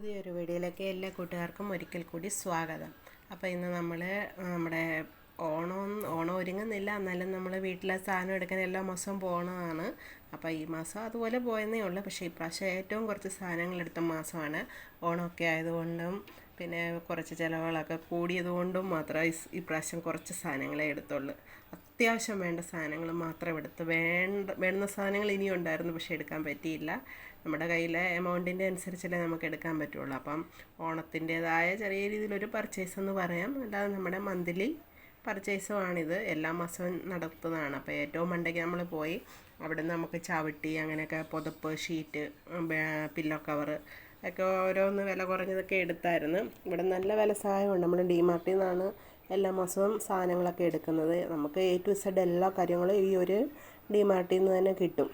പുതിയൊരു വീഡിയോയിലേക്ക് എല്ലാ കൂട്ടുകാർക്കും ഒരിക്കൽ കൂടി സ്വാഗതം. അപ്പോൾ ഇന്ന് നമ്മൾ നമ്മുടെ ഓണം ഒരുങ്ങുന്നില്ല, എന്നാലും നമ്മൾ വീട്ടിലെ സാധനം എടുക്കാൻ എല്ലാ മാസവും പോകണതാണ്. അപ്പോൾ ഈ മാസം അതുപോലെ പോയെന്നേ ഉള്ളൂ. പക്ഷേ ഇപ്രാവശ്യം ഏറ്റവും കുറച്ച് സാധനങ്ങൾ എടുത്ത മാസമാണ്. ഓണമൊക്കെ ആയതുകൊണ്ടും പിന്നെ കുറച്ച് ചിലവുകളൊക്കെ കൂടിയതുകൊണ്ടും മാത്രമേ ഇപ്രാവശ്യം കുറച്ച് സാധനങ്ങളെ എടുത്തുള്ളൂ. അത്യാവശ്യം വേണ്ട സാധനങ്ങൾ മാത്രം എടുത്ത് വേണ്ടുന്ന സാധനങ്ങൾ ഇനിയും ഉണ്ടായിരുന്നു, പക്ഷേ എടുക്കാൻ പറ്റിയില്ല. നമ്മുടെ കയ്യിലെ എമൗണ്ടിൻ്റെ അനുസരിച്ചല്ലേ നമുക്ക് എടുക്കാൻ പറ്റുള്ളൂ. അപ്പം ഓണത്തിൻ്റേതായ ചെറിയ രീതിയിലൊരു പർച്ചേസ് എന്ന് പറയാം, അല്ലാതെ നമ്മുടെ മന്ത്ലി പർച്ചേസുമാണിത്. എല്ലാ മാസവും നടത്തുന്നതാണ്. അപ്പോൾ ഏറ്റവും മണ്ടയ്ക്ക് നമ്മൾ പോയി അവിടെ നിന്ന് നമുക്ക് ചവിട്ടി അങ്ങനെയൊക്കെ പുതപ്പ്, ഷീറ്റ്, പില്ലോ കവറ് ഒക്കെ ഓരോന്ന് വില കുറഞ്ഞതൊക്കെ എടുത്തായിരുന്നു. ഇവിടെ നല്ല വില സഹായമുണ്ട്. നമ്മൾ ഡിമാർട്ടിൽ നിന്നാണ് എല്ലാ മാസവും സാധനങ്ങളൊക്കെ എടുക്കുന്നത്. നമുക്ക് A to Z എല്ലാ കാര്യങ്ങളും ഈ ഒരു ഡിമാർട്ടിൽ നിന്ന് തന്നെ കിട്ടും.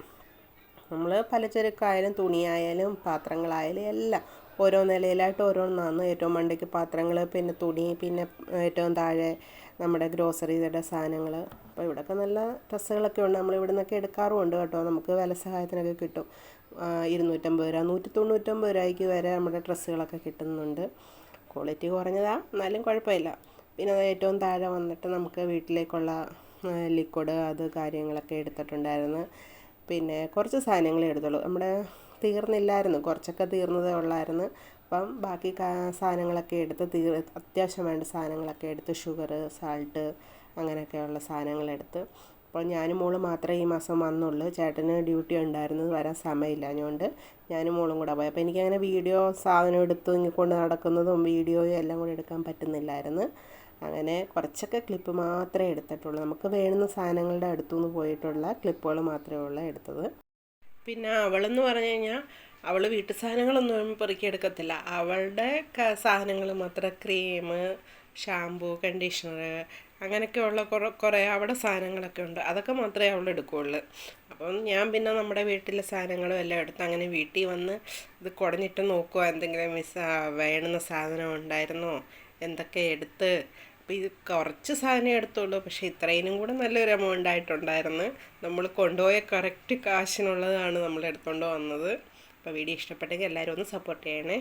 നമ്മൾ പലചരക്കായാലും തുണിയായാലും പാത്രങ്ങളായാലും എല്ലാം ഓരോ നിലയിലായിട്ട് ഓരോന്നാണ്. ഏറ്റവും മണ്ടയ്ക്ക് പാത്രങ്ങൾ, പിന്നെ തുണി, പിന്നെ ഏറ്റവും താഴെ നമ്മുടെ ഗ്രോസറിയുടെ സാധനങ്ങൾ. അപ്പോൾ ഇവിടെയൊക്കെ നല്ല ഡ്രസ്സുകളൊക്കെ ഉണ്ട്. നമ്മൾ ഇവിടെ നിന്നൊക്കെ എടുക്കാറുമുണ്ട് കേട്ടോ. നമുക്ക് വില സഹായത്തിനൊക്കെ കിട്ടും. 250 രൂപ, 199 രൂപയ്ക്ക് വരെ നമ്മുടെ ഡ്രസ്സുകളൊക്കെ കിട്ടുന്നുണ്ട്. ക്വാളിറ്റി കുറഞ്ഞതാണ്, എന്നാലും കുഴപ്പമില്ല. പിന്നെ അത് ഏറ്റവും താഴെ വന്നിട്ട് നമുക്ക് വീട്ടിലേക്കുള്ള ലിക്വിഡ് അത് കാര്യങ്ങളൊക്കെ എടുത്തിട്ടുണ്ടായിരുന്നു. പിന്നെ കുറച്ച് സാധനങ്ങളേ എടുത്തുള്ളൂ. നമ്മുടെ തീർന്നില്ലായിരുന്നു, കുറച്ചൊക്കെ തീർന്നതേ ഉള്ളായിരുന്നു. അപ്പം ബാക്കി സാധനങ്ങളൊക്കെ എടുത്ത് അത്യാവശ്യം വേണ്ട സാധനങ്ങളൊക്കെ എടുത്ത് ഷുഗർ, സാൾട്ട് അങ്ങനെയൊക്കെയുള്ള സാധനങ്ങളെടുത്ത്. അപ്പോൾ ഞാനും മോളും മാത്രമേ ഈ മാസം വന്നുള്ളൂ. ചേട്ടന് ഡ്യൂട്ടി ഉണ്ടായിരുന്നു, വരാൻ സമയമില്ല. അതുകൊണ്ട് ഞാനും മോളും കൂടെ പോയി. അപ്പോൾ എനിക്കങ്ങനെ സാധനം എടുത്ത് കൊണ്ട് നടക്കുന്നതും വീഡിയോയും എല്ലാം കൂടെ എടുക്കാൻ പറ്റുന്നില്ലായിരുന്നു. അങ്ങനെ കുറച്ചൊക്കെ ക്ലിപ്പ് മാത്രമേ എടുത്തിട്ടുള്ളൂ. നമുക്ക് വേണ്ടുന്ന സാധനങ്ങളുടെ അടുത്തുനിന്ന് പോയിട്ടുള്ള ക്ലിപ്പുകൾ മാത്രമേ ഉള്ളൂ എടുത്തത്. പിന്നെ അവളെന്ന് പറഞ്ഞു കഴിഞ്ഞാൽ അവൾ വീട്ടു സാധനങ്ങളൊന്നും പെറുക്കിയെടുക്കത്തില്ല. അവളുടെ സാധനങ്ങൾ മാത്രം ക്രീം, ഷാമ്പു, കണ്ടീഷണർ അങ്ങനെയൊക്കെയുള്ള കുറേ അവിടെ സാധനങ്ങളൊക്കെ ഉണ്ട്. അതൊക്കെ മാത്രമേ അവൾ എടുക്കുകയുള്ളൂ. അപ്പം ഞാൻ പിന്നെ നമ്മുടെ വീട്ടിലെ സാധനങ്ങളും എല്ലാം എടുത്ത് അങ്ങനെ വീട്ടിൽ വന്ന് ഇത് കുടഞ്ഞിട്ട് നോക്കുക, എന്തെങ്കിലും വേണ്ടുന്ന സാധനം ഉണ്ടായിരുന്നോ, എന്തൊക്കെ എടുത്ത്. അപ്പോൾ ഇത് കുറച്ച് സാധനം എടുത്തുള്ളൂ, പക്ഷേ ഇത്രയും കൂടെ നല്ലൊരു എമൗണ്ട് ആയിട്ടുണ്ടായിരുന്നു. നമ്മൾ കൊണ്ടുപോയ കറക്റ്റ് കാശിനുള്ളതാണ് നമ്മൾ എടുത്തുകൊണ്ട് വന്നത്. അപ്പോൾ വീഡിയോ ഇഷ്ടപ്പെട്ടെങ്കിൽ എല്ലാവരും ഒന്ന് സപ്പോർട്ട് ചെയ്യണേ.